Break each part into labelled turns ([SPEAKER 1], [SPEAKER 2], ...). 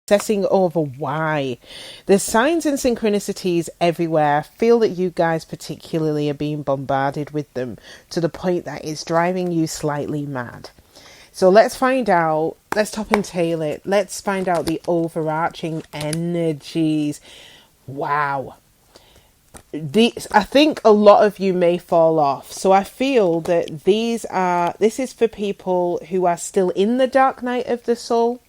[SPEAKER 1] obsessing over why. There's signs and synchronicities everywhere. I feel that you guys particularly are being bombarded with them to the point that it's driving you slightly mad. So let's find out, let's top and tail it. Let's find out the overarching energies. Wow. I think a lot of you may fall off. So I feel that this is for people who are still in the dark night of the soul,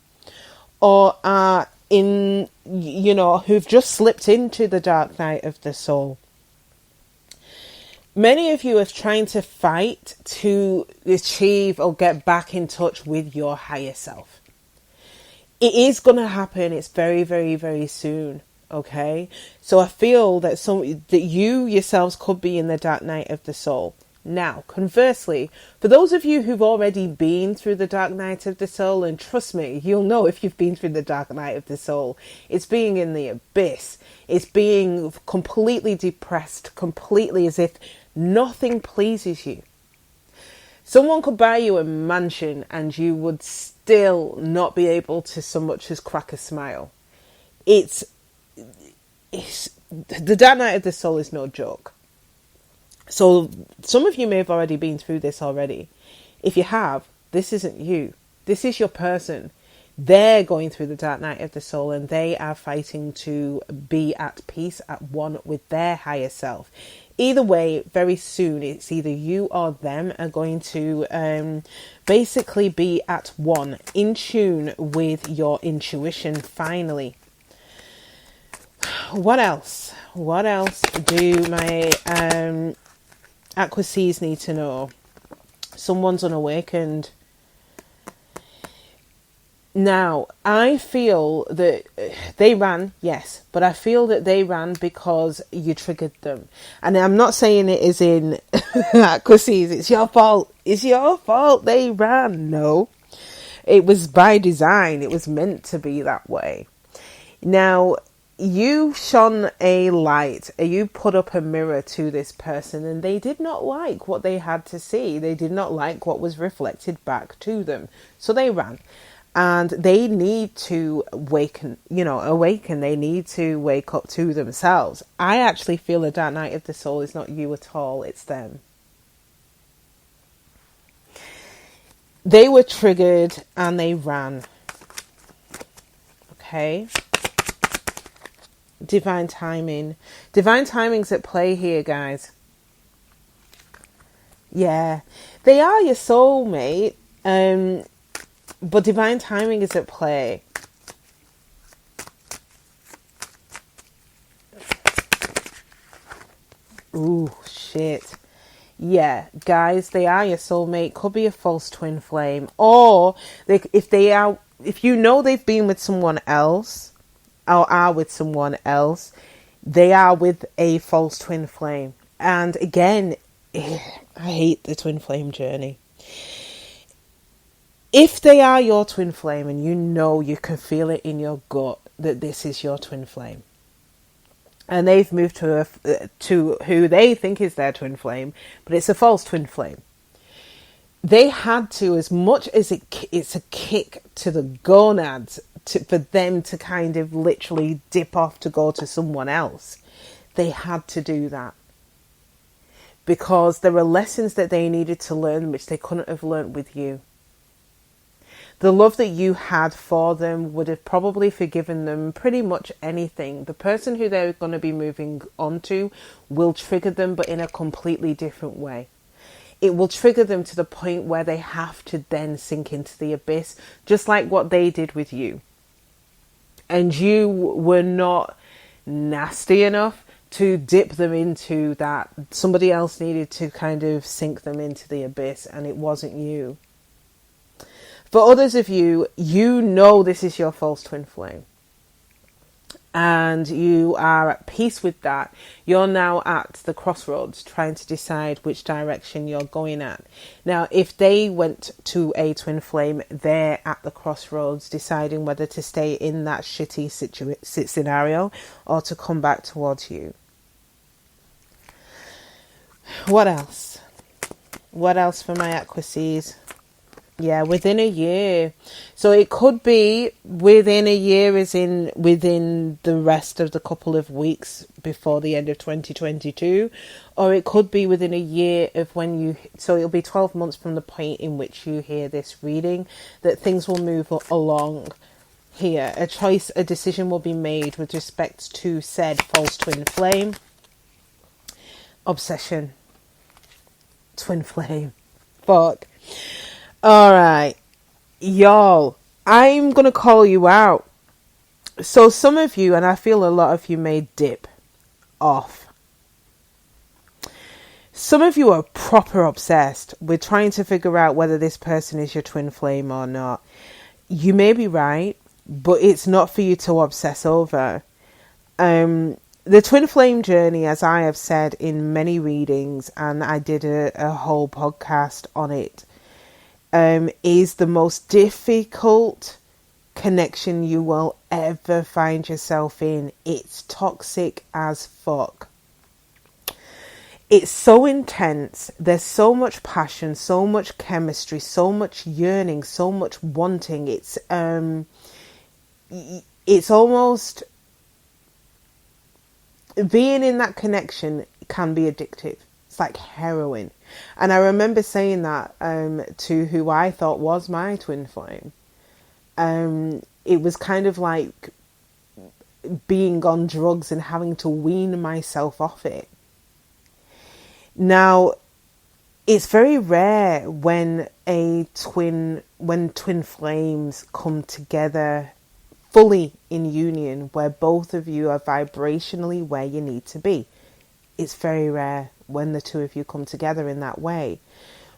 [SPEAKER 1] or are in, who've just slipped into the dark night of the soul. Many of you are trying to fight to achieve or get back in touch with your higher self. It is going to happen. It's very, very, very soon. Okay, so I feel that you yourselves could be in the dark night of the soul. Now, conversely, for those of you who've already been through the dark night of the soul, and trust me, you'll know if you've been through the dark night of the soul, it's being in the abyss. It's being completely depressed, completely as if nothing pleases you. Someone could buy you a mansion and you would still not be able to so much as crack a smile. The dark night of the soul is no joke. So some of you may have already been through this already. If you have, this isn't you. This is your person. They're going through the dark night of the soul and they are fighting to be at peace, at one with their higher self. Either way, very soon, it's either you or them are going to basically be at one, in tune with your intuition finally. What else? What else do my Aquarius need to know? Someone's unawakened. Now, I feel that they ran, yes, but I feel that they ran because you triggered them. And I'm not saying it is in Aquarius, it's your fault. It's your fault they ran. No, it was by design. It was meant to be that way. Now, you shone a light, you put up a mirror to this person, and they did not like what they had to see. They did not like what was reflected back to them. So they ran. And they need to awaken. They need to wake up to themselves. I actually feel the dark night of the soul is not you at all, it's them. They were triggered and they ran. Okay. Divine timing. Divine timing's at play here, guys. Yeah. They are your soulmate. But divine timing is at play. Ooh, shit. Yeah, guys, they are your soulmate. Could be a false twin flame. Or if you know they've been with someone else, or are with someone else, they are with a false twin flame. And again, I hate the twin flame journey. If they are your twin flame and you can feel it in your gut that this is your twin flame, and they've moved to who they think is their twin flame, but it's a false twin flame, they had to, as much as it's a kick to the gonads for them to kind of literally dip off to go to someone else, they had to do that. Because there were lessons that they needed to learn which they couldn't have learned with you. The love that you had for them would have probably forgiven them pretty much anything. The person who they're going to be moving on to will trigger them, but in a completely different way. It will trigger them to the point where they have to then sink into the abyss, just like what they did with you. And you were not nasty enough to dip them into that. Somebody else needed to kind of sink them into the abyss, and it wasn't you. For others of you, this is your false twin flame. And you are at peace with that. You're now at the crossroads trying to decide which direction you're going at. Now, if they went to a twin flame, they're at the crossroads deciding whether to stay in that shitty scenario or to come back towards you. What else? What else for my Aquarius? Yeah, within a year. So it could be within a year, as in within the rest of the couple of weeks before the end of 2022, or it could be within a year of when you, so it'll be 12 months from the point in which you hear this reading, that things will move along here. A choice, a decision will be made with respect to said false twin flame, obsession, twin flame. Fuck. All right, y'all, I'm going to call you out. So some of you, and I feel a lot of you may dip off. Some of you are proper obsessed with trying to figure out whether this person is your twin flame or not. You may be right, but it's not for you to obsess over. The twin flame journey, as I have said in many readings, and I did a whole podcast on it, is the most difficult connection you will ever find yourself in. It's toxic as fuck. It's so intense. There's so much passion, so much chemistry, so much yearning, so much wanting. It's almost, being in that connection can be addictive. It's like heroin. And I remember saying that to who I thought was my twin flame. It was kind of like being on drugs and having to wean myself off it. Now, it's very rare when twin flames come together fully in union, where both of you are vibrationally where you need to be. It's very rare when the two of you come together in that way.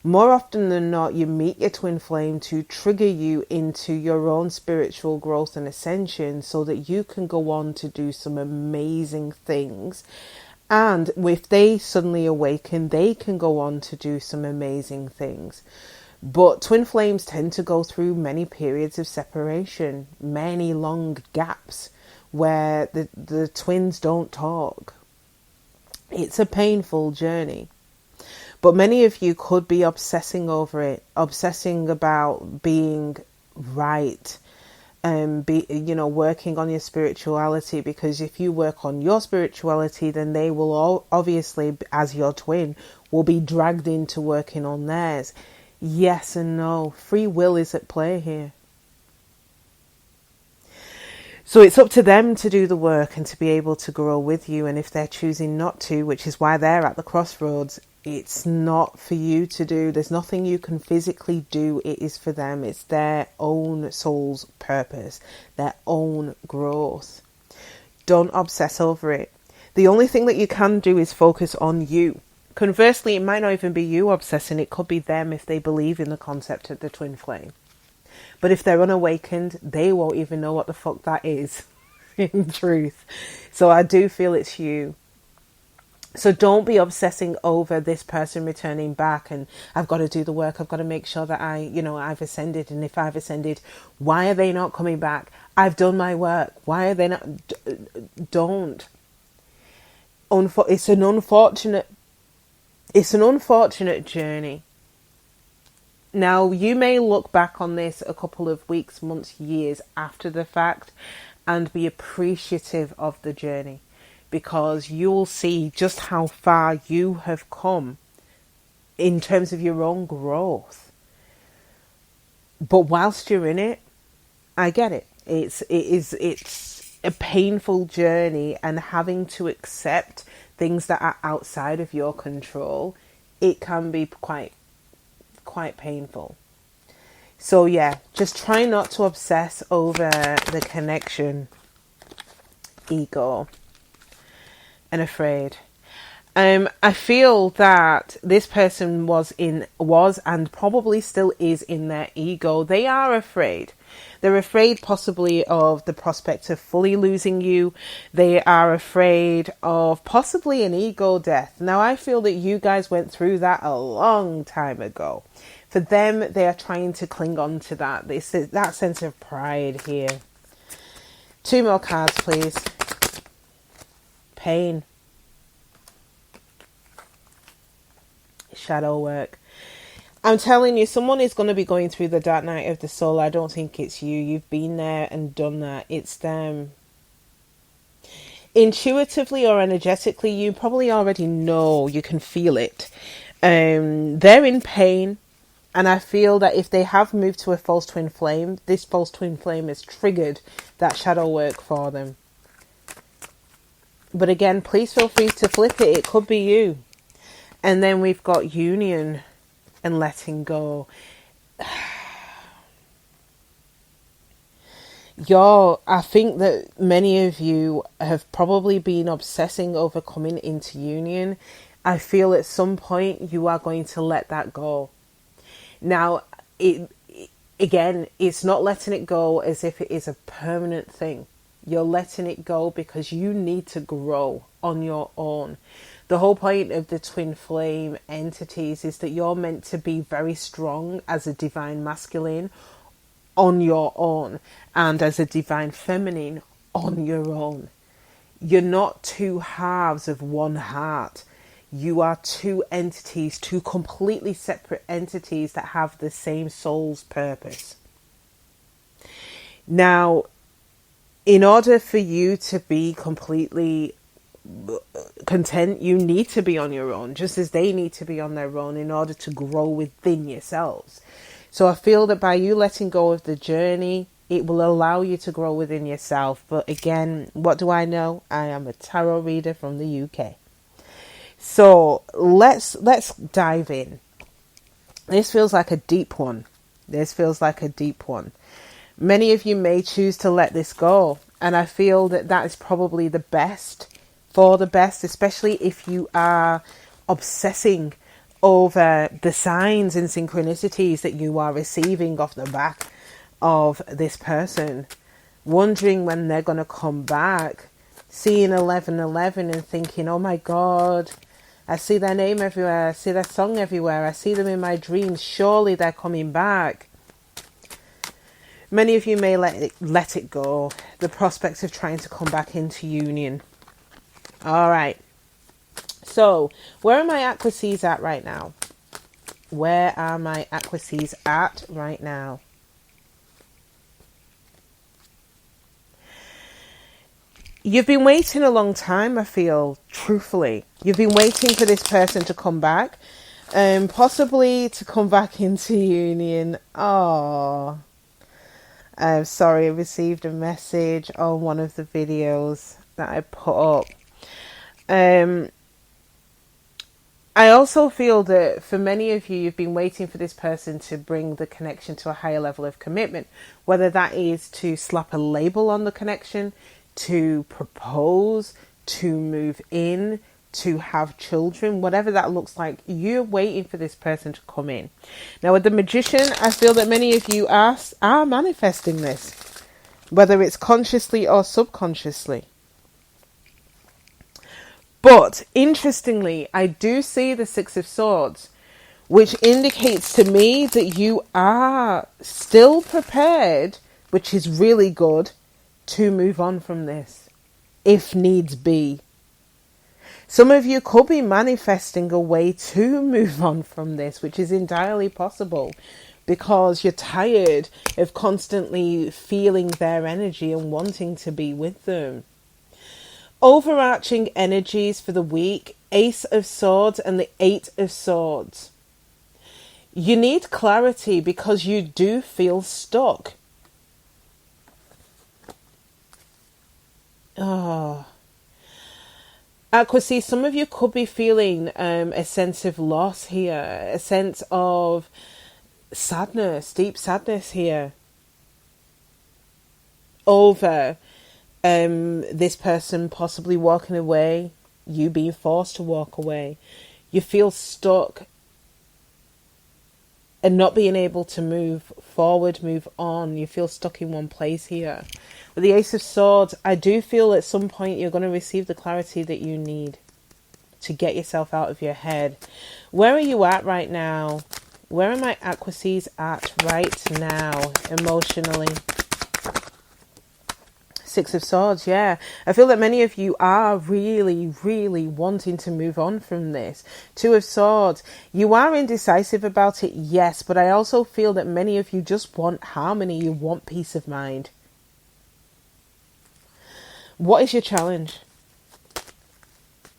[SPEAKER 1] More often than not, you meet your twin flame to trigger you into your own spiritual growth and ascension so that you can go on to do some amazing things. And if they suddenly awaken, they can go on to do some amazing things. But twin flames tend to go through many periods of separation, many long gaps where the twins don't talk. It's a painful journey. But many of you could be obsessing over it, obsessing about being right, working on your spirituality, because if you work on your spirituality, then they will all, obviously, as your twin, will be dragged into working on theirs. Yes and no. Free will is at play here. So it's up to them to do the work and to be able to grow with you. And if they're choosing not to, which is why they're at the crossroads, it's not for you to do. There's nothing you can physically do. It is for them. It's their own soul's purpose, their own growth. Don't obsess over it. The only thing that you can do is focus on you. Conversely, it might not even be you obsessing. It could be them if they believe in the concept of the twin flame. But if they're unawakened, they won't even know what the fuck that is, in truth. So I do feel it's you. So don't be obsessing over this person returning back and I've got to do the work. I've got to make sure that I've ascended. And if I've ascended, why are they not coming back? I've done my work. Why are they not? Don't. It's an unfortunate journey. Now, you may look back on this a couple of weeks, months, years after the fact and be appreciative of the journey, because you'll see just how far you have come in terms of your own growth. But whilst you're in it, I get it. It's a painful journey, and having to accept things that are outside of your control, it can be quite painful. So yeah, just try not to obsess over the connection, ego, and afraid. I feel that this person was and probably still is in their ego. They are afraid. They're afraid possibly of the prospect of fully losing you. They are afraid of possibly an ego death. Now, I feel that you guys went through that a long time ago. For them, they are trying to cling on to that. That sense of pride here. 2 more cards, please. Pain. Shadow work. I'm telling you, someone is going to be going through the dark night of the soul. I don't think it's you. You've been there and done that. It's them. Intuitively or energetically, you probably already know. You can feel it. They're in pain. And I feel that if they have moved to a false twin flame, this false twin flame has triggered that shadow work for them. But again, please feel free to flip it. It could be you. And then we've got union and letting go. I think that many of you have probably been obsessing over coming into union. I feel at some point you are going to let that go. Now, again, it's not letting it go as if it is a permanent thing. You're letting it go because you need to grow on your own. The whole point of the twin flame entities is that you're meant to be very strong as a divine masculine on your own and as a divine feminine on your own. You're not two halves of one heart. You are two entities, two completely separate entities that have the same soul's purpose. Now, in order for you to be completely content, you need to be on your own, just as they need to be on their own in order to grow within yourselves. So I feel that by you letting go of the journey, it will allow you to grow within yourself. But again, what do I know? I am a tarot reader from the UK. So let's dive in. This feels like a deep one. Many of you may choose to let this go. And I feel that that is probably the best, especially if you are obsessing over the signs and synchronicities that you are receiving off the back of this person. Wondering when they're going to come back. Seeing 1111 and thinking, oh my God, I see their name everywhere. I see their song everywhere. I see them in my dreams. Surely they're coming back. Many of you may let it go. The prospect of trying to come back into union. All right. So, where are my Aquarius at right now? Where are my Aquarius at right now? You've been waiting a long time, I feel, truthfully. You've been waiting for this person to come back. Possibly to come back into union. Oh, I'm sorry, I received a message on one of the videos that I put up. I also feel that for many of you, you've been waiting for this person to bring the connection to a higher level of commitment. Whether that is to slap a label on the connection, to propose, to move in, to have children, whatever that looks like, you're waiting for this person to come in. Now with the Magician, I feel that many of you are manifesting this, whether it's consciously or subconsciously. But interestingly, I do see the Six of Swords, which indicates to me that you are still prepared, which is really good, to move on from this, if needs be. Some of you could be manifesting a way to move on from this, which is entirely possible, because you're tired of constantly feeling their energy and wanting to be with them. Overarching energies for the week, Ace of Swords and the Eight of Swords. You need clarity because you do feel stuck. Oh, Aquarius, some of you could be feeling a sense of loss here, a sense of sadness, deep sadness here over this person possibly walking away, you being forced to walk away. You feel stuck and not being able to move forward, move on. You feel stuck in one place here. With the Ace of Swords, I do feel at some point you're going to receive the clarity that you need to get yourself out of your head. Where are you at right now? Where are my Aquarius at right now, emotionally? Six of Swords, yeah. I feel that many of you are really, really wanting to move on from this. Two of Swords, you are indecisive about it, yes, but I also feel that many of you just want harmony, you want peace of mind. What is your challenge?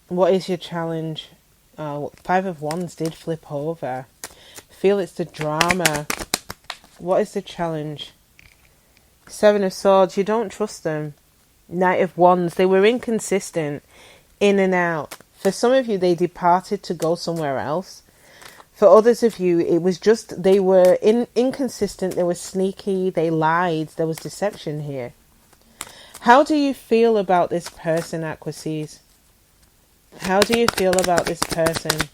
[SPEAKER 1] What is your challenge? Five of Wands did flip over. Feel it's the drama. What is the challenge? Seven of Swords, you don't trust them. Knight of Wands, they were inconsistent, in and out. For some of you, they departed to go somewhere else. For others of you, it was just they were inconsistent, they were sneaky, they lied, there was deception here. How do you feel about this person, Aquarius? How do you feel about this person?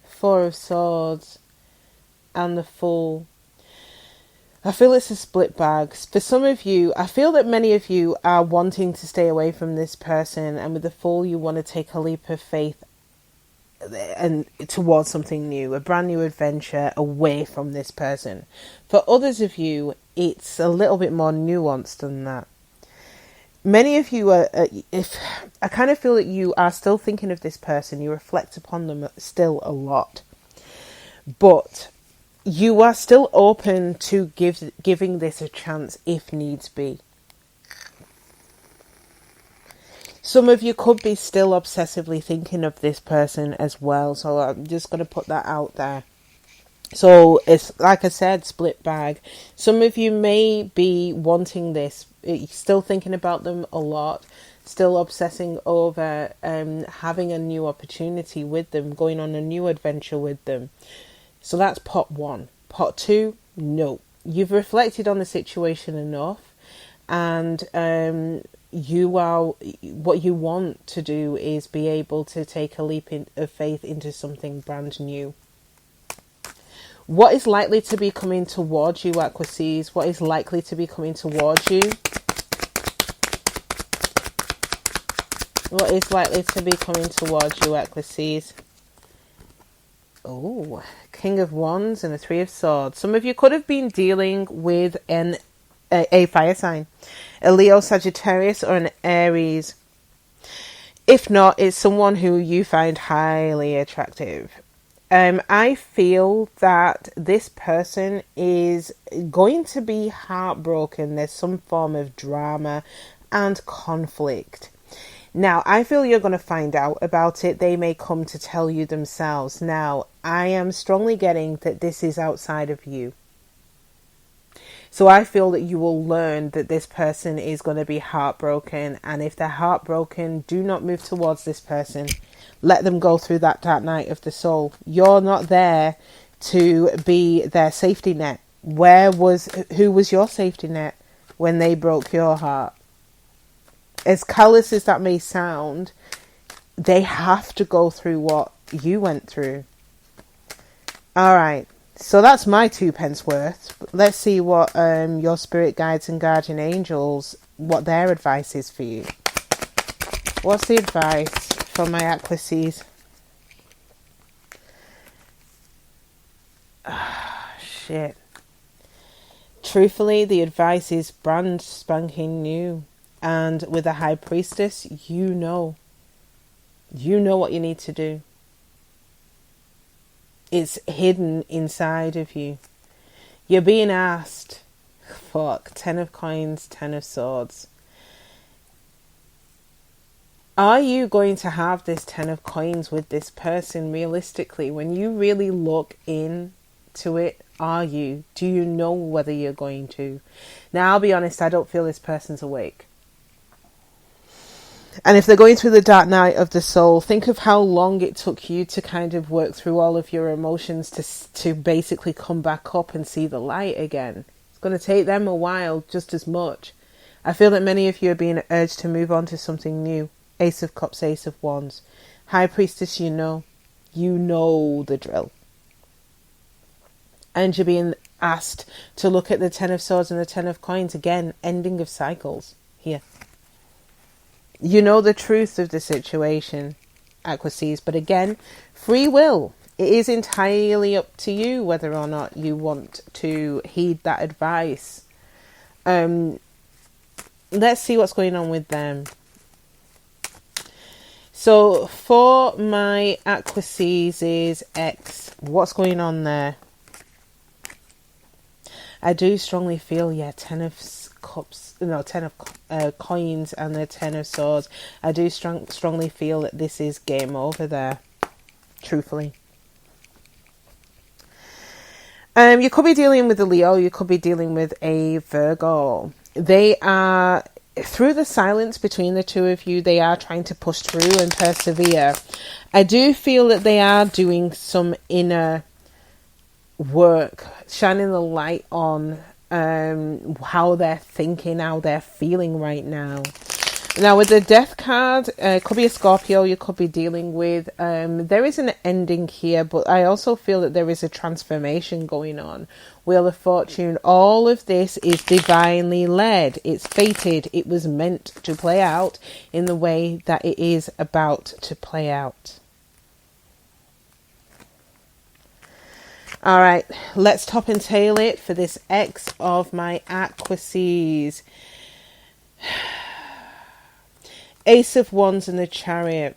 [SPEAKER 1] Four of Swords and the Fool. I feel it's a split bag. For some of you, I feel that many of you are wanting to stay away from this person, and with the Fool, you want to take a leap of faith and towards something new, a brand new adventure away from this person. For others of you, it's a little bit more nuanced than that. Many of you are, I kind of feel that you are still thinking of this person, you reflect upon them still a lot, but you are still open to giving this a chance if needs be. Some of you could be still obsessively thinking of this person as well, so I'm just going to put that out there. So it's, like I said, split bag. Some of you may be wanting this, still thinking about them a lot, still obsessing over having a new opportunity with them, going on a new adventure with them. So that's pot one. Pot two, no. You've reflected on the situation enough, and what you want to do is be able to take a leap of faith into something brand new. What is likely to be coming towards you, Aquarius? What is likely to be coming towards you? What is likely to be coming towards you, Aquarius? Oh, King of Wands and a Three of Swords. Some of you could have been dealing with a fire sign, a Leo, Sagittarius, or an Aries. If not, it's someone who you find highly attractive. I feel that this person is going to be heartbroken. There's some form of drama and conflict. Now, I feel you're going to find out about it. They may come to tell you themselves. Now, I am strongly getting that this is outside of you. So I feel that you will learn that this person is going to be heartbroken. And if they're heartbroken, do not move towards this person. Let them go through that dark night of the soul. You're not there to be their safety net. Who was your safety net when they broke your heart? As callous as that may sound, they have to go through what you went through. All right. So that's my 2 pence worth. Let's see what your spirit guides and guardian angels, what their advice is for you. What's the advice for my Aquarius? Shit. Truthfully, the advice is brand spanking new. And with the High Priestess, you know what you need to do. It's hidden inside of you. You're being asked. Fuck. 10 of Coins, 10 of Swords. Are you going to have this 10 of Coins with this person realistically? When you really look into it, are you? Do you know whether you're going to? Now, I'll be honest, I don't feel this person's awake. And if they're going through the dark night of the soul, think of how long it took you to kind of work through all of your emotions to basically come back up and see the light again. It's going to take them a while just as much. I feel that many of you are being urged to move on to something new. Ace of Cups, Ace of Wands. High Priestess, you know the drill. And you're being asked to look at the 10 of Swords and the 10 of Coins. Again, ending of cycles here. You know the truth of the situation, Aquarius, but again, free will. It is entirely up to you whether or not you want to heed that advice. Let's see what's going on with them. So for my Aquarius X, what's going on there? I do strongly feel, yeah, 10 of cups, no, 10 of coins and the 10 of swords. I do strongly feel that this is game over there, truthfully. You could be dealing with a Leo, you could be dealing with a Virgo. They are, through the silence between the two of you, they are trying to push through and persevere. I do feel that they are doing some inner work, shining the light on how they're thinking, how they're feeling right now. Now with the Death card, it could be a Scorpio you could be dealing with. There is an ending here, but I also feel that there is a transformation going on. Wheel of Fortune, all of this is divinely led. It's fated. It was meant to play out in the way that it is about to play out. All right, let's top and tail it for this X of my Aquarius. Ace of Wands and the Chariot.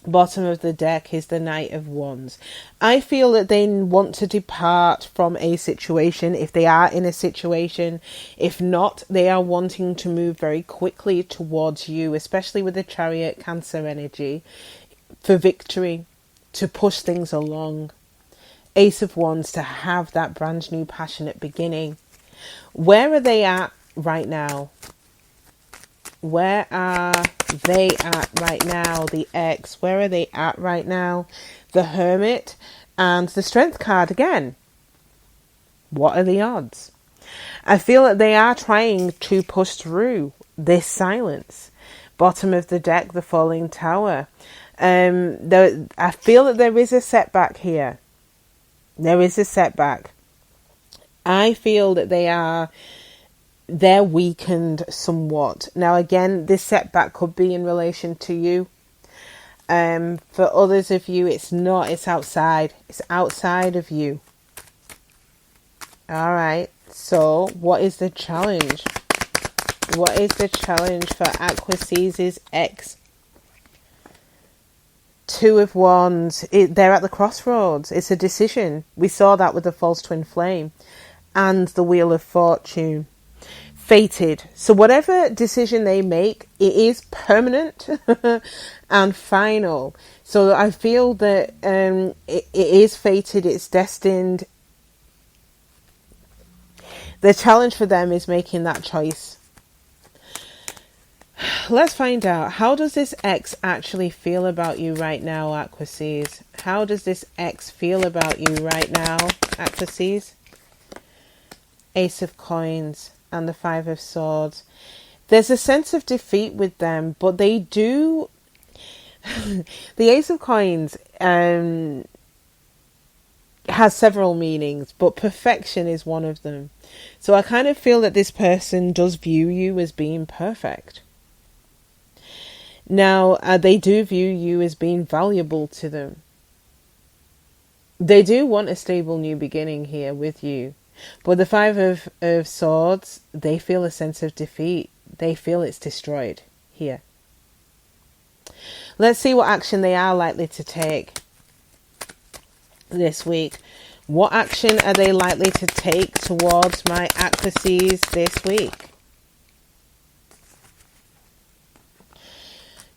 [SPEAKER 1] Bottom of the deck is the Knight of Wands. I feel that they want to depart from a situation if they are in a situation. If not, they are wanting to move very quickly towards you, especially with the Chariot Cancer energy, for victory, to push things along. Ace of Wands, to have that brand new passionate beginning. Where are they at right now? Where are they at right now? The X, where are they at right now? The Hermit and the Strength card again. What are the odds? I feel that they are trying to push through this silence. Bottom of the deck, the Falling Tower. I feel that there is a setback here. There is a setback. I feel that they're weakened somewhat. Now again, this setback could be in relation to you. For others of you, it's not. It's outside. It's outside of you. All right. So what is the challenge? What is the challenge for Aquarius' X? Two of Wands. They're at the crossroads. It's a decision. We saw that with the false twin flame and the Wheel of Fortune. Fated. So whatever decision they make, it is permanent and final. So I feel that it is fated. It's destined. The challenge for them is making that choice. Let's find out. How does this X actually feel about you right now, Aquarius? How does this X feel about you right now, Aquarius? Ace of Coins and the Five of Swords. There's a sense of defeat with them, but they do... The Ace of Coins has several meanings, but perfection is one of them. So I kind of feel that this person does view you as being perfect. Now, they do view you as being valuable to them. They do want a stable new beginning here with you. But the Five of Swords, they feel a sense of defeat. They feel it's destroyed here. Let's see what action they are likely to take this week. What action are they likely to take towards my Aquarius this week?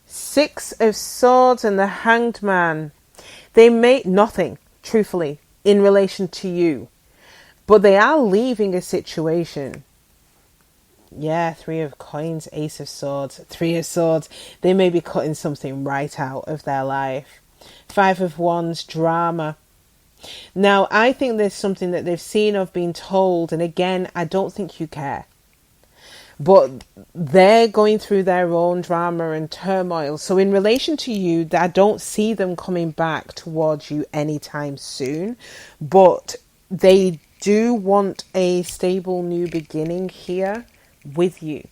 [SPEAKER 1] Six of Swords and the Hanged Man. They make nothing, truthfully, in relation to you. But they are leaving a situation. Yeah, Three of Coins, Ace of Swords, Three of Swords. They may be cutting something right out of their life. Five of Wands, drama. Now, I think there's something that they've seen or been told. And again, I don't think you care. But they're going through their own drama and turmoil. So in relation to you, I don't see them coming back towards you anytime soon. But they do want a stable new beginning here with you.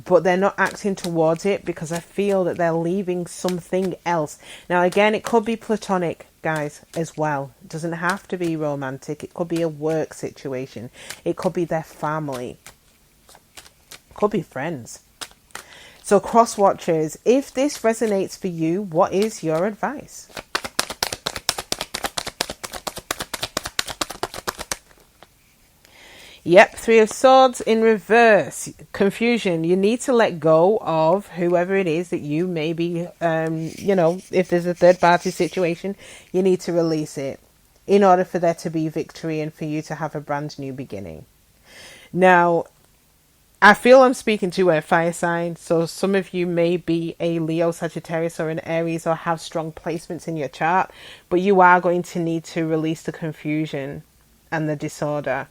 [SPEAKER 1] But they're not acting towards it because I feel that they're leaving something else. Now, again, it could be platonic, guys, as well. It doesn't have to be romantic. It could be a work situation. It could be their family. Could be friends. So cross watchers, if this resonates for you, what is your advice? Yep, Three of Swords in reverse. Confusion. You need to let go of whoever it is that you may be, if there's a third party situation, you need to release it in order for there to be victory and for you to have a brand new beginning. Now, I feel I'm speaking to a fire sign, so some of you may be a Leo, Sagittarius, or an Aries, or have strong placements in your chart, but you are going to need to release the confusion and the disorder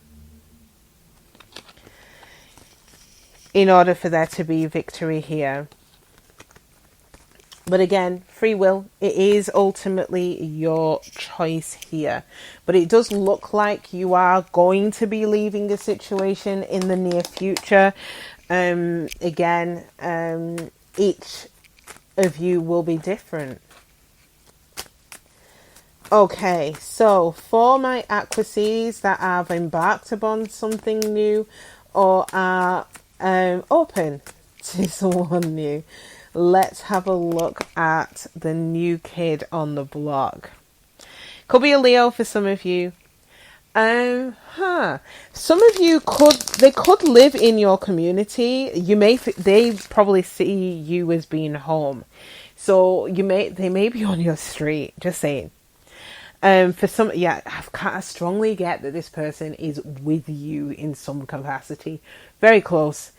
[SPEAKER 1] in order for there to be victory here. But again, free will, it is ultimately your choice here. But it does look like you are going to be leaving a situation in the near future. Each of you will be different. Okay, so for my Aquarius that have embarked upon something new or are open to someone new, let's have a look at the new kid on the block. Could be a Leo for some of you. Some of you could live in your community. They probably see you as being home, so they may be on your street. Just saying. For some, I strongly get that this person is with you in some capacity, very close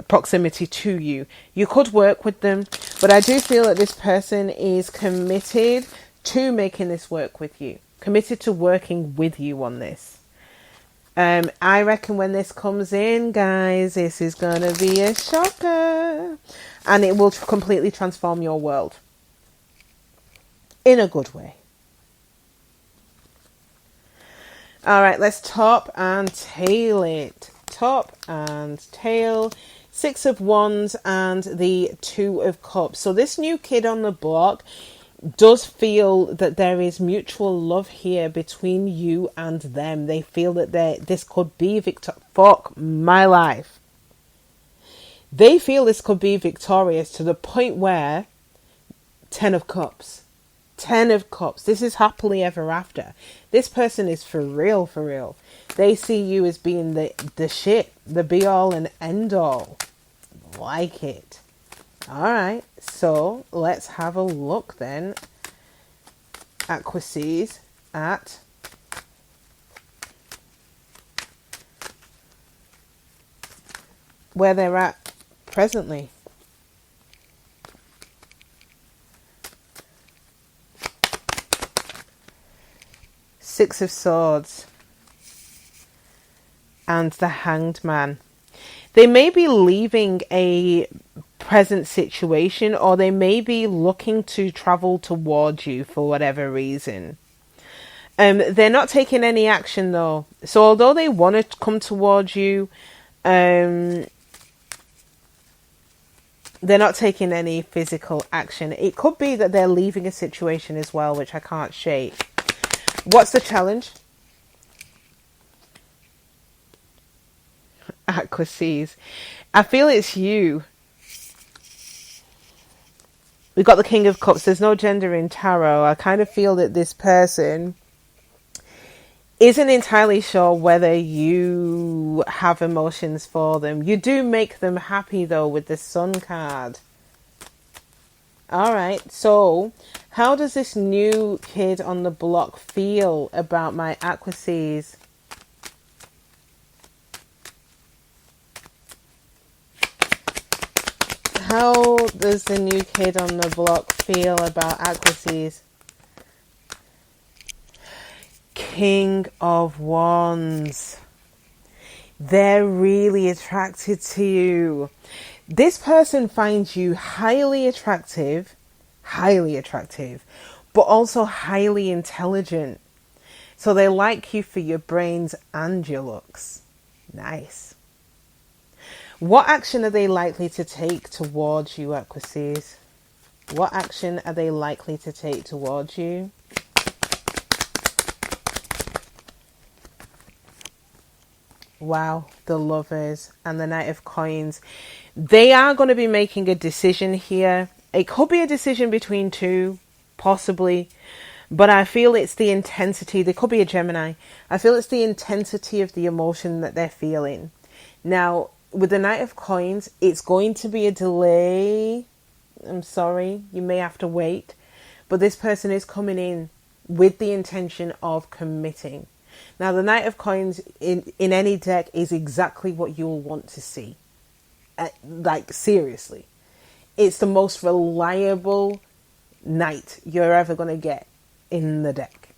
[SPEAKER 1] proximity to you. You could work with them, but I do feel that this person is committed to making this work with you, committed to working with you on this. I reckon when this comes in, guys, this is going to be a shocker, and it will completely transform your world in a good way. All right, let's top and tail it. Top and tail. Six of Wands and the Two of Cups. So this new kid on the block does feel that there is mutual love here between you and them. They feel that this could be fuck my life. They feel this could be victorious to the point where 10 of Cups. 10 of Cups. This is happily ever after. This person is for real, for real. They see you as being the shit, the be all and end all. Like it. Alright, so let's have a look then, Aquarius, at where they're at presently. Six of Swords and the Hanged Man. They may be leaving a present situation, or they may be looking to travel towards you for whatever reason. They're not taking any action though. So although they want to come towards you, they're not taking any physical action. It could be that they're leaving a situation as well, which I can't shake. What's the challenge? Aquarius. I feel it's you. We've got the King of Cups. There's no gender in tarot. I kind of feel that this person isn't entirely sure whether you have emotions for them. You do make them happy though with the Sun card. Alright, so how does this new kid on the block feel about my Aquarius? How does the new kid on the block feel about Aquarius? King of Wands. They're really attracted to you. This person finds you highly attractive, but also highly intelligent. So they like you for your brains and your looks. Nice. What action are they likely to take towards you, Aquarius? What action are they likely to take towards you? Wow, the Lovers and the Knight of Coins. They are going to be making a decision here. It could be a decision between two, possibly. But I feel it's the intensity. They could be a Gemini. I feel it's the intensity of the emotion that they're feeling. Now, with the Knight of Coins, it's going to be a delay. I'm sorry, you may have to wait. But this person is coming in with the intention of committing. Now, the Knight of Coins in any deck is exactly what you'll want to see. Like, seriously. It's the most reliable knight you're ever going to get in the deck.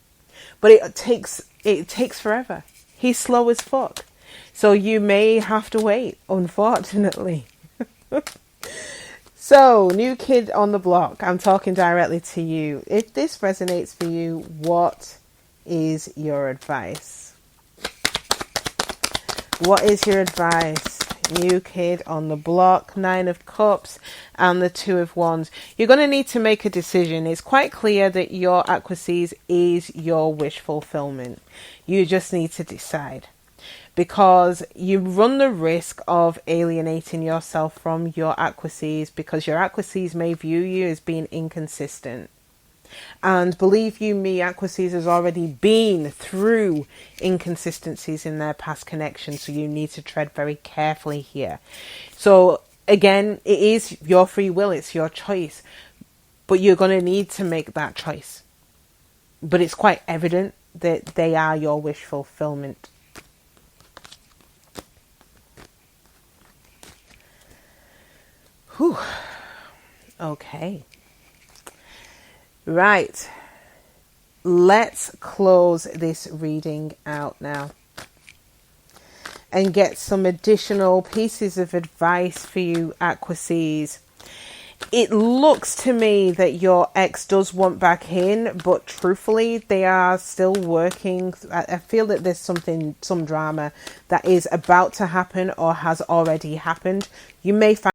[SPEAKER 1] But it takes forever. He's slow as fuck. So you may have to wait, unfortunately. So, new kid on the block, I'm talking directly to you. If this resonates for you, what is your advice? What is your advice? New kid on the block, 9 of Cups and the 2 of Wands. You're going to need to make a decision. It's quite clear that your Aquarius is your wish fulfillment. You just need to decide. Because you run the risk of alienating yourself from your Aquarius, because your Aquarius may view you as being inconsistent. And believe you me, Aquarius has already been through inconsistencies in their past connections, so you need to tread very carefully here. So again, it is your free will, it's your choice, but you're going to need to make that choice. But it's quite evident that they are your wish fulfillment. Whew. Okay. Right. Let's close this reading out now and get some additional pieces of advice for you, Aquarius. It looks to me that your ex does want back in, but truthfully, they are still working. I feel that there's some drama that is about to happen or has already happened. You may find